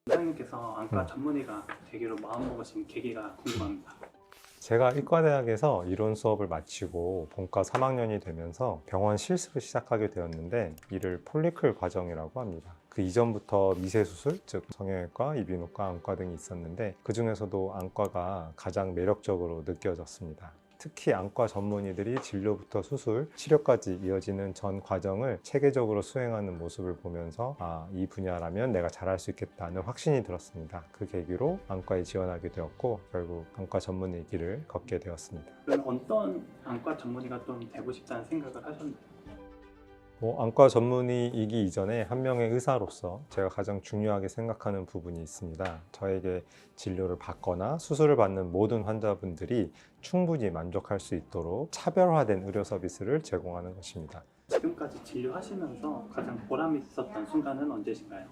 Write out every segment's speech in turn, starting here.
원장님께서 안과 전문의가 되기로 마음먹으신 계기가 궁금합니다. 제가 의과대학에서 이론 수업을 마치고 본과 3학년이 되면서 병원 실습을 시작하게 되었는데 이를 폴리클 과정이라고 합니다. 그 이전부터 미세수술, 즉 성형외과, 이비인후과, 안과 등이 있었는데 그 중에서도 안과가 가장 매력적으로 느껴졌습니다. 특히 안과 전문의들이 진료부터 수술, 치료까지 이어지는 전 과정을 체계적으로 수행하는 모습을 보면서 이 분야라면 내가 잘할 수 있겠다는 확신이 들었습니다. 그 계기로 안과에 지원하게 되었고 결국 안과 전문의 길을 걷게 되었습니다. 그럼 어떤 안과 전문의가 좀 되고 싶다는 생각을 하셨나요? 안과 전문의이기 이전에 한 명의 의사로서 제가 가장 중요하게 생각하는 부분이 있습니다. 저에게 진료를 받거나 수술을 받는 모든 환자분들이 충분히 만족할 수 있도록 차별화된 의료 서비스를 제공하는 것입니다. 지금까지 진료하시면서 가장 보람 있었던 순간은 언제신가요?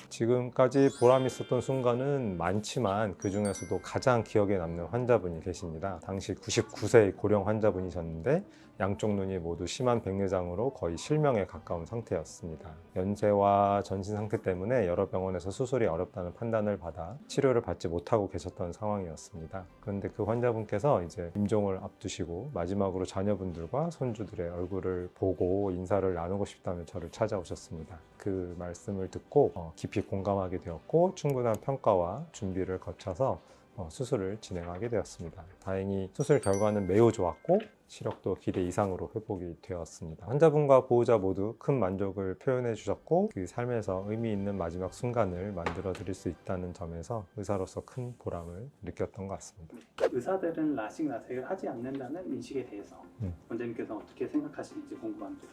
지금까지 보람 있었던 순간은 많지만 그 중에서도 가장 기억에 남는 환자분이 계십니다. 당시 99세의 고령 환자분이셨는데 양쪽 눈이 모두 심한 백내장으로 거의 실명에 가까운 상태였습니다. 연세와 전신 상태 때문에 여러 병원에서 수술이 어렵다는 판단을 받아 치료를 받지 못하고 계셨던 상황이었습니다. 그런데 그 환자분께서 이제 임종을 앞두시고 마지막으로 자녀분들과 손주들의 얼굴을 보고 인사를 나누고 싶다며 저를 찾아오셨습니다. 그 말씀을 듣고 깊이 공감하게 되었고 충분한 평가와 준비를 거쳐서 수술을 진행하게 되었습니다. 다행히 수술 결과는 매우 좋았고 시력도 기대 이상으로 회복이 되었습니다. 환자분과 보호자 모두 큰 만족을 표현해 주셨고 그 삶에서 의미 있는 마지막 순간을 만들어 드릴 수 있다는 점에서 의사로서 큰 보람을 느꼈던 것 같습니다. 의사들은 라식 라섹을 하지 않는다는 인식에 대해서 원장님께서 어떻게 생각하시는지 궁금합니다.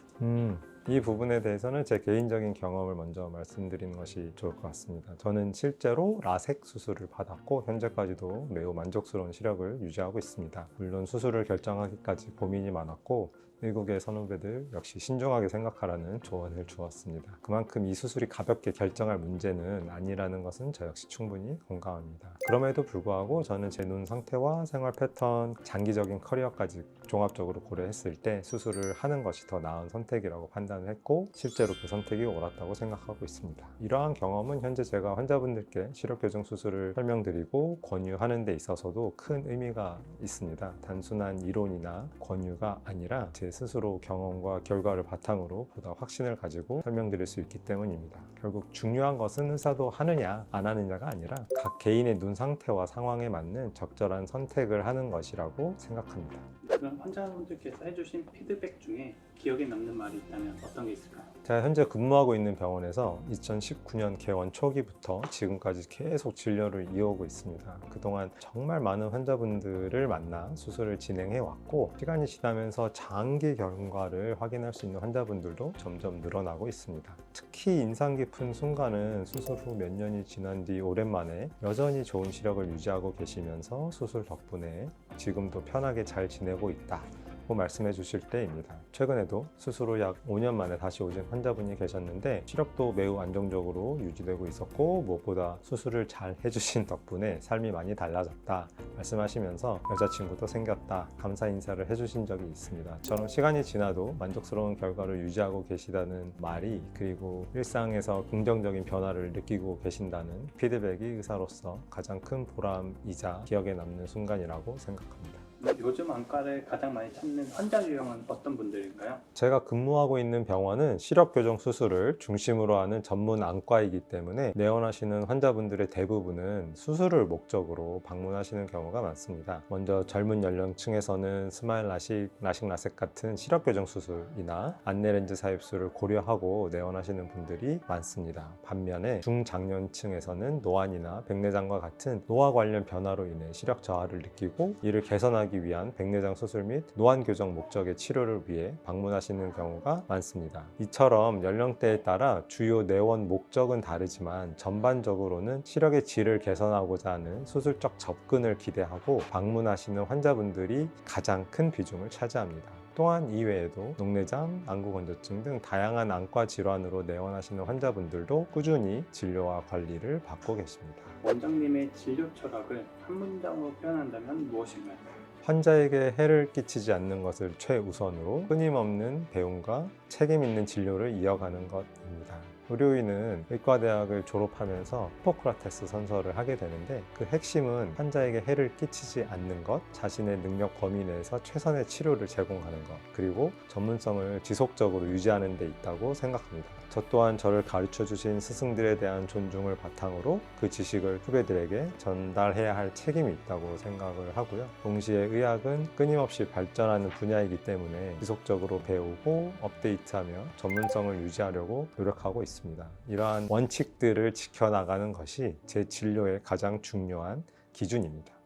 이 부분에 대해서는 제 개인적인 경험을 먼저 말씀드리는 것이 좋을 것 같습니다. 저는 실제로 라섹 수술을 받았고 현재까지도 매우 만족스러운 시력을 유지하고 있습니다. 물론 수술을 결정하기까지 고민이 많았고 미국의 선후배들 역시 신중하게 생각하라는 조언을 주었습니다. 그만큼 이 수술이 가볍게 결정할 문제는 아니라는 것은 저 역시 충분히 공감합니다. 그럼에도 불구하고 저는 제 눈 상태와 생활 패턴, 장기적인 커리어까지 종합적으로 고려했을 때 수술을 하는 것이 더 나은 선택이라고 판단을 했고 실제로 그 선택이 옳았다고 생각하고 있습니다. 이러한 경험은 현재 제가 환자분들께 시력교정 수술을 설명드리고 권유하는 데 있어서도 큰 의미가 있습니다. 단순한 이론이나 권유가 아니라 제 스스로 경험과 결과를 바탕으로 보다 확신을 가지고 설명드릴 수 있기 때문입니다. 결국 중요한 것은 의사도 하느냐 안 하느냐가 아니라 각 개인의 눈 상태와 상황에 맞는 적절한 선택을 하는 것이라고 생각합니다. 그럼 환자분들께서 해주신 피드백 중에 기억에 남는 말이 있다면 어떤 게 있을까요? 제가 현재 근무하고 있는 병원에서 2019년 개원 초기부터 지금까지 계속 진료를 이어오고 있습니다. 그동안 정말 많은 환자분들을 만나 수술을 진행해 왔고 시간이 지나면서 장기 결과를 확인할 수 있는 환자분들도 점점 늘어나고 있습니다. 특히 인상 깊은 순간은 수술 후 몇 년이 지난 뒤 오랜만에 여전히 좋은 시력을 유지하고 계시면서 수술 덕분에 지금도 편하게 잘 지내고 있다 말씀해 주실 때입니다. 최근에도 수술 후 약 5년 만에 다시 오신 환자분이 계셨는데 시력도 매우 안정적으로 유지되고 있었고 무엇보다 수술을 잘 해주신 덕분에 삶이 많이 달라졌다 말씀하시면서 여자친구도 생겼다 감사 인사를 해주신 적이 있습니다. 저는 시간이 지나도 만족스러운 결과를 유지하고 계시다는 말이 그리고 일상에서 긍정적인 변화를 느끼고 계신다는 피드백이 의사로서 가장 큰 보람이자 기억에 남는 순간이라고 생각합니다. 요즘 안과를 가장 많이 찾는 환자 유형은 어떤 분들일까요? 제가 근무하고 있는 병원은 시력교정 수술을 중심으로 하는 전문 안과이기 때문에 내원하시는 환자분들의 대부분은 수술을 목적으로 방문하시는 경우가 많습니다. 먼저 젊은 연령층에서는 스마일 라식, 라섹 같은 시력교정 수술이나 안내렌즈 삽입술을 고려하고 내원하시는 분들이 많습니다. 반면에 중장년층에서는 노안이나 백내장과 같은 노화 관련 변화로 인해 시력 저하를 느끼고 이를 개선하기 위한 백내장 수술 및 노안 교정 목적의 치료를 위해 방문하시는 경우가 많습니다. 이처럼 연령대에 따라 주요 내원 목적은 다르지만 전반적으로는 시력의 질을 개선하고자 하는 수술적 접근을 기대하고 방문하시는 환자분들이 가장 큰 비중을 차지합니다. 또한 이외에도 녹내장, 안구건조증 등 다양한 안과 질환으로 내원하시는 환자분들도 꾸준히 진료와 관리를 받고 계십니다. 원장님의 진료 철학을 한 문장으로 표현한다면 무엇인가요? 환자에게 해를 끼치지 않는 것을 최우선으로 끊임없는 배움과 책임 있는 진료를 이어가는 것입니다. 의료인은 의과대학을 졸업하면서 히포크라테스 선서를 하게 되는데 그 핵심은 환자에게 해를 끼치지 않는 것, 자신의 능력 범위 내에서 최선의 치료를 제공하는 것, 그리고 전문성을 지속적으로 유지하는 데 있다고 생각합니다. 저 또한 저를 가르쳐 주신 스승들에 대한 존중을 바탕으로 그 지식을 후배들에게 전달해야 할 책임이 있다고 생각을 하고요. 동시에 의학은 끊임없이 발전하는 분야이기 때문에 지속적으로 배우고 업데이트하며 전문성을 유지하려고 노력하고 있습니다. 이러한 원칙들을 지켜나가는 것이 제 진료의 가장 중요한 기준입니다.